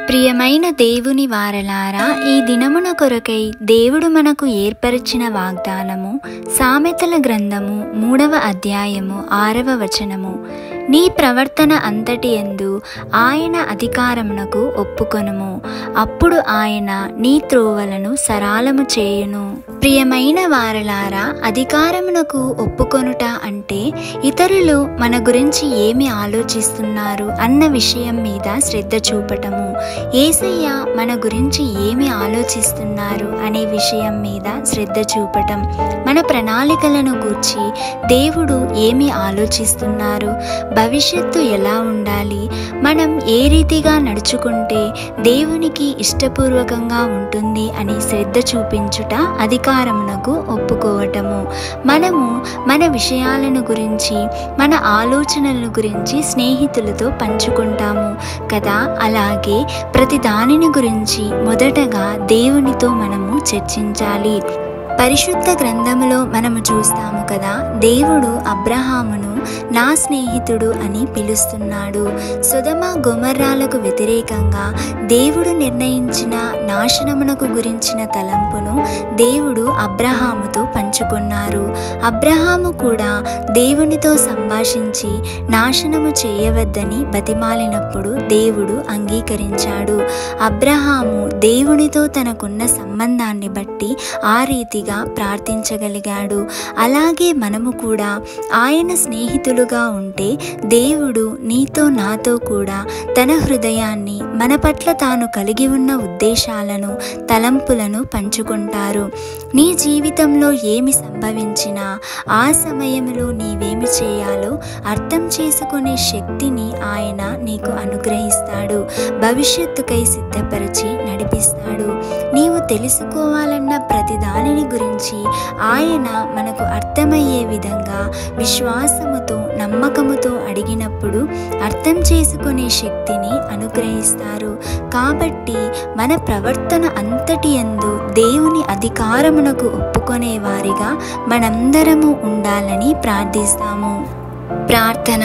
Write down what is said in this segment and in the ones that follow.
ప్రియమైన దేవుని వారలారా, ఈ దినమున కొరకై దేవుడు మనకు ఏర్పరిచిన వాగ్దానము సామెతల గ్రంథము 3వ అధ్యాయము 6వ వచనము. నీ ప్రవర్తన అంతటి యందు ఆయన అధికారమునకు ఒప్పుకొనుము, అప్పుడు ఆయన నీ త్రోవలను సరాలము చేయును. ప్రియమైన వారలారా, అధికారమునకు ఒప్పుకొనుట అంటే ఇతరులు మన గురించి ఏమి ఆలోచిస్తున్నారు అన్న విషయం మీద శ్రద్ధ చూపటము. యేసయ్య మన గురించి ఏమి ఆలోచిస్తున్నారు అనే విషయం మీద శ్రద్ధ చూపటం. మన ప్రణాళికలను గూర్చి దేవుడు ఏమి ఆలోచిస్తున్నారు, భవిష్యత్తు ఎలా ఉండాలి, మనం ఏ రీతిగా నడుచుకుంటే దేవునికి ఇష్టపూర్వకంగా ఉంటుంది అని శ్రద్ధ చూపించుట అధికారమునకు ఒప్పుకోవటము. మనము మన విషయాలను గురించి, మన ఆలోచనల గురించి స్నేహితులతో పంచుకుంటాము కదా. అలాగే ప్రతి దానిని గురించి మొదటగా దేవునితో మనము చర్చించాలి. పరిశుద్ధ గ్రంథములో మనము చూస్తాము కదా, దేవుడు అబ్రహామును నా స్నేహితుడు అని పిలుస్తున్నాడు. సొదొమ గొమొర్రాలకు వ్యతిరేకంగా దేవుడు నిర్ణయించిన నాశనమునకు గురించిన తలంపును దేవుడు అబ్రహాముతో పంచుకున్నారు. అబ్రహాము కూడా దేవునితో సంభాషించి నాశనము చేయవద్దని బతిమాలినప్పుడు దేవుడు అంగీకరించాడు. అబ్రహాము దేవునితో తనకున్న సంబంధాన్ని బట్టి ఆ రీతిగా ప్రార్థించగలిగాడు. అలాగే మనము కూడా ఆయన స్నేహితులుగా ఉంటే దేవుడు నీతో నాతో కూడా తన హృదయాన్ని, మన పట్ల తాను కలిగి ఉన్న ఉద్దేశాలను, తలంపులను పంచుకుంటారు. నీ జీవితంలో ఏమి సంభవించినా ఆ సమయంలో నీవేమి చేయాలో అర్థం చేసుకునే శక్తిని ఆయన నీకు అనుగ్రహిస్తాడు. భవిష్యత్తుకై సిద్ధపరిచి నడిపిస్తాడు. నీవు తెలుసుకోవాలన్న ప్రతి దానిని గురించి ఆయన మనకు అర్థమయ్యే విధంగా విశ్వాసముతో, నమ్మకముతో అడిగినప్పుడు అర్థం చేసుకునే శక్తిని అనుగ్రహిస్తారు. కాబట్టి మన ప్రవర్తన అంతటి యందు దేవుని అధికారమునకు ఒప్పుకొనే వారిగా మనందరము ఉండాలని ప్రార్థిస్తాము. ప్రార్థన.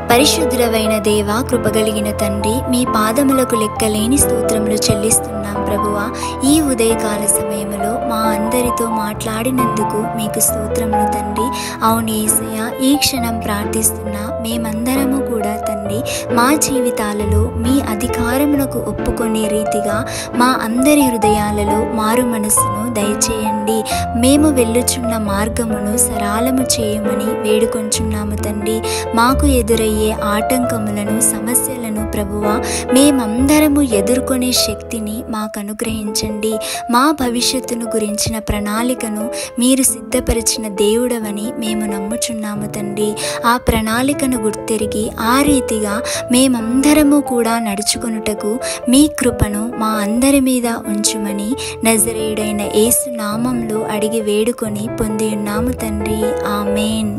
పరిశుద్ధుడవైన దేవా, కృపగలిగిన తండ్రి, మీ పాదములకు లెక్కలేని స్తోత్రములు చెల్లిస్తున్నాం ప్రభువా. ఈ ఉదయకాల సమయంలో మా అందరితో మాట్లాడినందుకు మీకు స్తోత్రములు తండ్రి. అవును యేసయ్య, ఈ క్షణం ప్రార్థిస్తున్నా మేమందరము కూడా తండ్రి మా జీవితాలలో మీ అధికారమునకు ఒప్పుకునే రీతిగా మా అందరి హృదయాలలో మారు మనస్సును దయచేయండి. మేము వెళ్ళుచున్న మార్గమును సరాలము చేయమని వేడుకొంచున్నాము తండ్రి. మాకు ఎదురయ్యే ఆటంకములను, సమస్యలను ప్రభువా మేమందరము ఎదుర్కొనే శక్తిని మాకు అనుగ్రహించండి. మా భవిష్యత్తును గురించిన ప్రణాళికను మీరు సిద్ధపరిచిన దేవుడవని మేము నమ్ముచున్నాము తండ్రి. ఆ ప్రణాళికను గుర్తెరిగి ఆ రీతిగా మేమందరము కూడా నడుచుకొనుటకు మీ కృపను మా అందరి మీద ఉంచుమని నజరేయుడైన యేసు నామంలో అడిగి వేడుకొని పొంది ఉన్నాము తండ్రి. ఆమేన్.